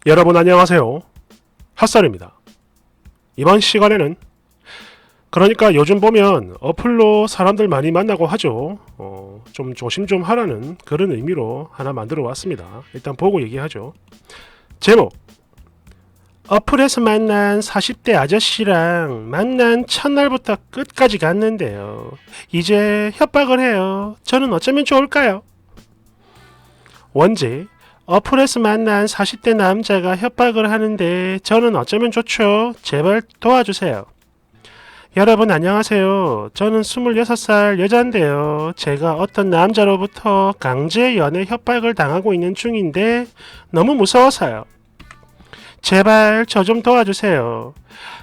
여러분 안녕하세요. 핫살입니다. 이번 시간에는 그러니까 요즘 보면 어플로 사람들 많이 만나고 하죠. 좀 조심 좀 하라는 그런 의미로 하나 만들어 왔습니다. 일단 보고 얘기하죠. 제목: 어플에서 만난 40대 아저씨랑 만난 첫날부터 끝까지 갔는데요. 이제 협박을 해요. 저는 어쩌면 좋을까요? 원제: 어플에서 만난 40대 남자가 협박을 하는데 저는 어쩌면 좋죠. 제발 도와주세요. 여러분 안녕하세요. 저는 26살 여잔데요. 제가 어떤 남자로부터 강제 연애 협박을 당하고 있는 중인데 너무 무서워서요. 제발 저 좀 도와주세요.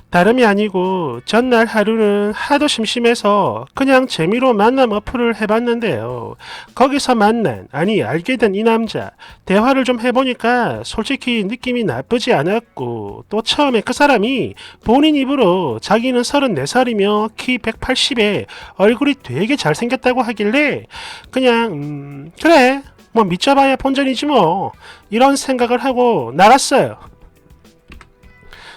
다름이 아니고 전날 하루는 하도 심심해서 그냥 재미로 만남 어플을 해봤는데요. 거기서 알게 된 이 남자 대화를 좀 해보니까 솔직히 느낌이 나쁘지 않았고, 또 처음에 그 사람이 본인 입으로 자기는 34살이며 키 180에 얼굴이 되게 잘생겼다고 하길래 그냥 그래 뭐 믿져봐야 본전이지 뭐 이런 생각을 하고 나갔어요.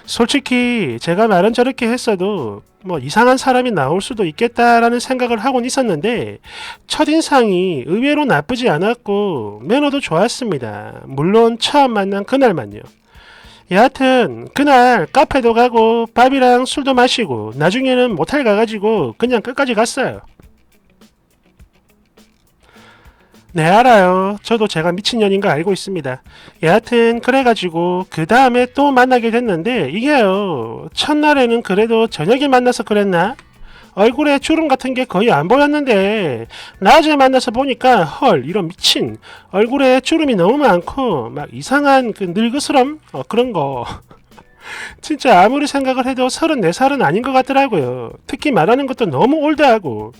솔직히 제가 말은 저렇게 했어도 뭐 이상한 사람이 나올 수도 있겠다라는 생각을 하곤 있었는데 첫인상이 의외로 나쁘지 않았고 매너도 좋았습니다. 물론 처음 만난 그날만요. 여하튼 그날 카페도 가고 밥이랑 술도 마시고 나중에는 모텔 가가지고 그냥 끝까지 갔어요. 네, 알아요. 저도 제가 미친년인 거 알고 있습니다. 여하튼 그래가지고 그 다음에 또 만나게 됐는데 이게요, 첫날에는 그래도 저녁에 만나서 그랬나? 얼굴에 주름 같은 게 거의 안 보였는데 낮에 만나서 보니까 헐 이런 미친, 얼굴에 주름이 너무 많고 막 이상한 그 늙으스럼 그런 거. 진짜 아무리 생각을 해도 34살은 아닌 것 같더라고요. 특히 말하는 것도 너무 올드하고.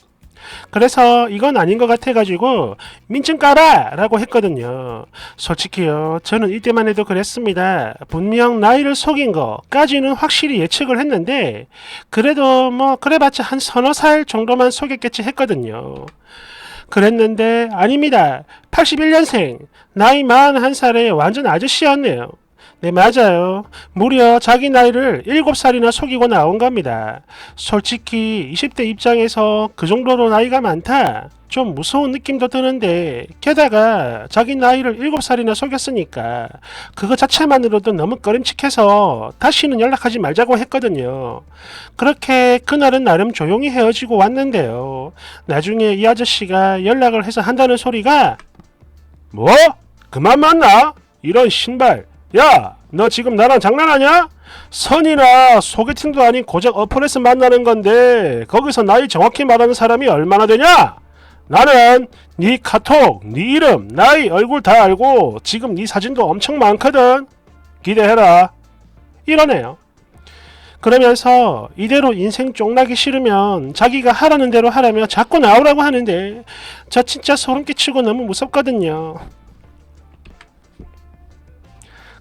그래서 이건 아닌 것 같아가지고 민증 까라 라고 했거든요. 솔직히요, 저는 이때만 해도 그랬습니다. 분명 나이를 속인 거까지는 확실히 예측을 했는데 그래도 뭐 그래봤자 한 서너 살 정도만 속였겠지 했거든요. 그랬는데 아닙니다. 81년생 나이 41살에 완전 아저씨였네요. 네, 맞아요. 무려 자기 나이를 7살이나 속이고 나온 겁니다. 솔직히 20대 입장에서 그 정도로 나이가 많다? 좀 무서운 느낌도 드는데, 게다가 자기 나이를 7살이나 속였으니까 그거 자체만으로도 너무 꺼림칙해서 다시는 연락하지 말자고 했거든요. 그렇게 그날은 나름 조용히 헤어지고 왔는데요. 나중에 이 아저씨가 연락을 해서 한다는 소리가 뭐? 그만 만나? 이런 신발. 야, 너 지금 나랑 장난하냐? 선이나 소개팅도 아닌 고작 어플에서 만나는 건데 거기서 나이 정확히 말하는 사람이 얼마나 되냐? 나는 네 카톡, 네 이름, 나이, 얼굴 다 알고 지금 네 사진도 엄청 많거든. 기대해라. 이러네요. 그러면서 이대로 인생 쫑나기 싫으면 자기가 하라는 대로 하라며 자꾸 나오라고 하는데 저 진짜 소름 끼치고 너무 무섭거든요.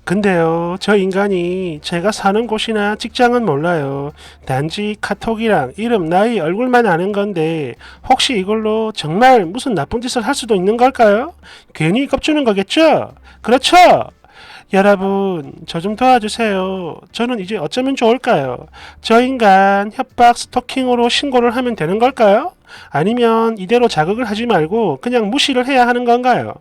근데요, 저 인간이 제가 사는 곳이나 직장은 몰라요. 단지 카톡이랑 이름, 나이, 얼굴만 아는 건데 혹시 이걸로 정말 무슨 나쁜 짓을 할 수도 있는 걸까요? 괜히 겁주는 거겠죠? 그렇죠? 여러분, 저 좀 도와주세요. 저는 이제 어쩌면 좋을까요? 저 인간 협박 스토킹으로 신고를 하면 되는 걸까요? 아니면 이대로 자극을 하지 말고 그냥 무시를 해야 하는 건가요?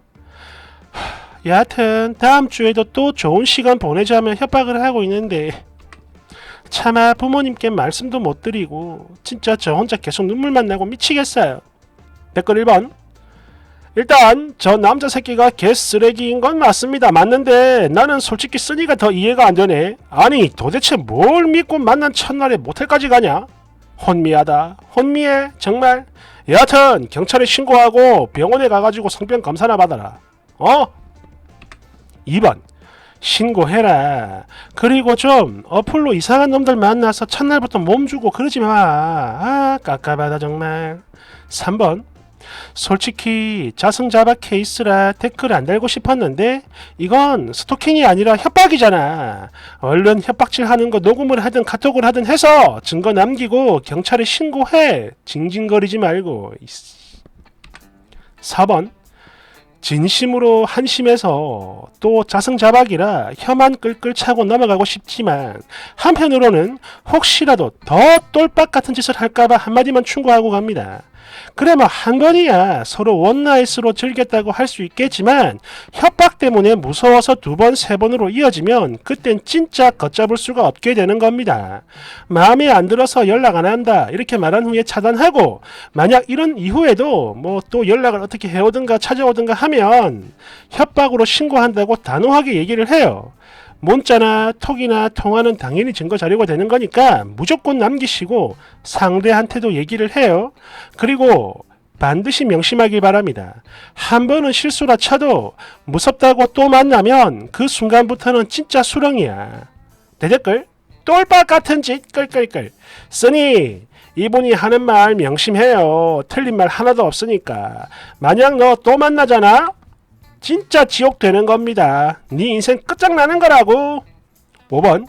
여하튼 다음 주에도 또 좋은 시간 보내자며 협박을 하고 있는데 차마 부모님께 말씀도 못 드리고 진짜 저 혼자 계속 눈물만 나고 미치겠어요. 댓글 1번: 일단 저 남자 새끼가 개쓰레기인 건 맞습니다. 맞는데 나는 솔직히 쓰니가 더 이해가 안 되네. 아니 도대체 뭘 믿고 만난 첫날에 모텔까지 가냐? 혼미하다. 혼미해 정말. 여하튼 경찰에 신고하고 병원에 가가지고 성병 검사나 받아라. 2번: 신고해라. 그리고 좀 어플로 이상한 놈들 만나서 첫날부터 몸 주고 그러지 마. 아, 깝깝하다 정말. 3번: 솔직히 자승자박 케이스라 댓글 안 달고 싶었는데 이건 스토킹이 아니라 협박이잖아. 얼른 협박질 하는 거 녹음을 하든 카톡을 하든 해서 증거 남기고 경찰에 신고해. 징징거리지 말고. 4번: 진심으로 한심해서 또 자승자박이라 혀만 끌끌 차고 넘어가고 싶지만 한편으로는 혹시라도 더 똘박 같은 짓을 할까봐 한마디만 충고하고 갑니다. 그래 뭐 한 번이야 서로 원나잇으로 즐겼다고 할 수 있겠지만 협박 때문에 무서워서 두 번, 세 번으로 이어지면 그땐 진짜 걷잡을 수가 없게 되는 겁니다. 마음에 안 들어서 연락 안 한다 이렇게 말한 후에 차단하고 만약 이런 이후에도 뭐 또 연락을 어떻게 해오든가 찾아오든가 하면 협박으로 신고한다고 단호하게 얘기를 해요. 문자나 톡이나 통화는 당연히 증거 자료가 되는 거니까 무조건 남기시고 상대한테도 얘기를 해요. 그리고 반드시 명심하길 바랍니다. 한 번은 실수라 쳐도 무섭다고 또 만나면 그 순간부터는 진짜 수렁이야. 대댓글 똘박 같은 짓 끌끌끌 쓰니 이분이 하는 말 명심해요. 틀린 말 하나도 없으니까. 만약 너 또 만나잖아? 진짜 지옥 되는 겁니다. 네 인생 끝장나는 거라고. 5번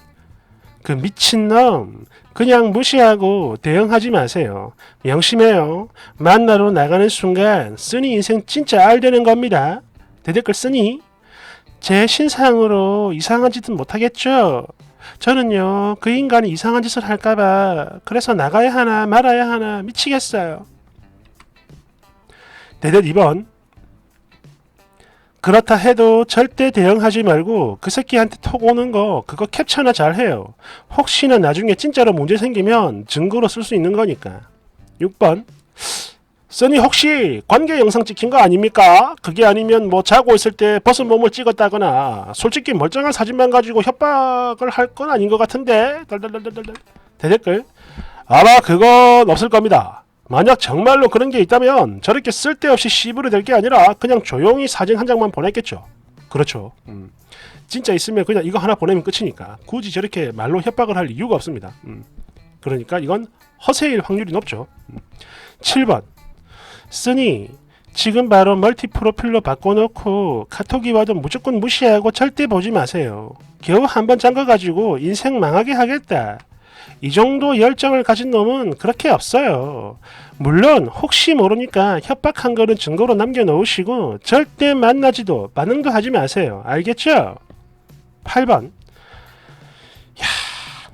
그 미친놈 그냥 무시하고 대응하지 마세요. 명심해요. 만나러 나가는 순간 쓰니 인생 진짜 알되는 겁니다. 대댓글 쓰니 제 신상으로 이상한 짓은 못하겠죠? 저는요 그 인간이 이상한 짓을 할까봐 그래서 나가야 하나 말아야 하나 미치겠어요. 대댓 2번 그렇다 해도 절대 대응하지 말고 그 새끼한테 톡 오는 거 그거 캡처나 잘해요. 혹시나 나중에 진짜로 문제 생기면 증거로 쓸 수 있는 거니까. 6번 써니 혹시 관계 영상 찍힌 거 아닙니까? 그게 아니면 뭐 자고 있을 때 벗은 몸을 찍었다거나 솔직히 멀쩡한 사진만 가지고 협박을 할 건 아닌 것 같은데. 대댓글 아마 그건 없을 겁니다. 만약 정말로 그런 게 있다면 저렇게 쓸데없이 씨부를 댈 게 아니라 그냥 조용히 사진 한 장만 보냈겠죠. 그렇죠. 진짜 있으면 그냥 이거 하나 보내면 끝이니까 굳이 저렇게 말로 협박을 할 이유가 없습니다. 그러니까 이건 허세일 확률이 높죠. 7번 쓰니 지금 바로 멀티 프로필로 바꿔놓고 카톡이 와도 무조건 무시하고 절대 보지 마세요. 겨우 한 번 잠가가지고 인생 망하게 하겠다. 이 정도 열정을 가진 놈은 그렇게 없어요. 물론 혹시 모르니까 협박한 거는 증거로 남겨놓으시고 절대 만나지도 반응도 하지 마세요. 알겠죠? 8번 야,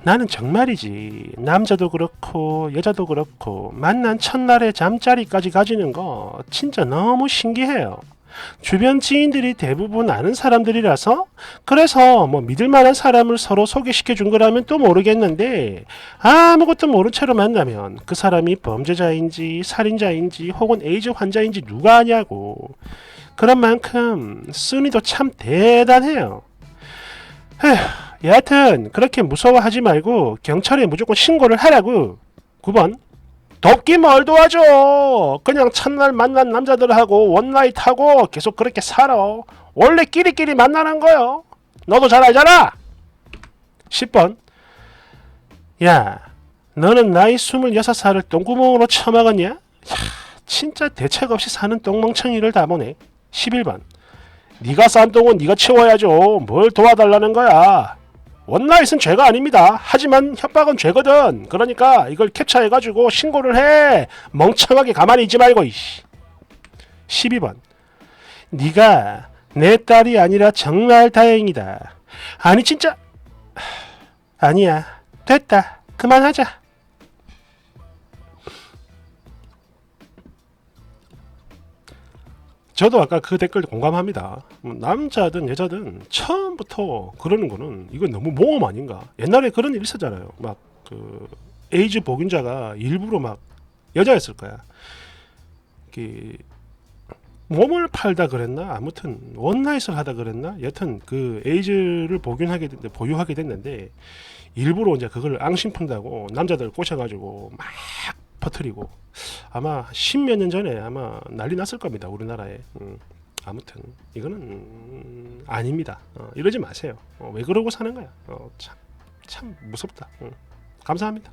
나는 정말이지 남자도 그렇고 여자도 그렇고 만난 첫날에 잠자리까지 가지는 거 진짜 너무 신기해요. 주변 지인들이 대부분 아는 사람들이라서 그래서 뭐 믿을 만한 사람을 서로 소개시켜 준 거라면 또 모르겠는데 아무것도 모른 채로 만나면 그 사람이 범죄자인지 살인자인지 혹은 에이즈 환자인지 누가 아냐고. 그런 만큼 순이도 참 대단해요. 여하튼 그렇게 무서워하지 말고 경찰에 무조건 신고를 하라고. 9번 돕기 뭘 도와줘. 그냥 첫날 만난 남자들하고 원나잇 하고 계속 그렇게 살아. 원래 끼리끼리 만나는 거요. 너도 잘 알잖아. 10번 야 너는 나이 26살을 똥구멍으로 처먹었냐? 야, 진짜 대책 없이 사는 똥멍청이를 다 보네. 11번 네가 싼 똥은 네가 치워야죠. 뭘 도와달라는 거야. 원나잇은 죄가 아닙니다. 하지만 협박은 죄거든. 그러니까 이걸 캡처해가지고 신고를 해. 멍청하게 가만히 있지 말고. 12번 네가 내 딸이 아니라 정말 다행이다. 아니 진짜 아니야. 됐다. 그만하자. 저도 아까 그 댓글 공감합니다. 남자든 여자든 처음부터 그러는 거는 이건 너무 모험 아닌가. 옛날에 그런 일 있었잖아요. 막 그 에이즈 복균자가 일부러 막 여자였을 거야. 그 몸을 팔다 그랬나? 아무튼 원나잇을 하다 그랬나? 여튼 그 에이즈를 보유하게 됐는데 일부러 이제 그걸 앙심 푼다고 남자들 꼬셔가지고 막 퍼뜨리고 아마 10몇 년 전에 아마 난리 났을 겁니다. 우리나라에. 아무튼 이거는 아닙니다. 이러지 마세요. 왜 그러고 사는 거야. 참 무섭다. 감사합니다.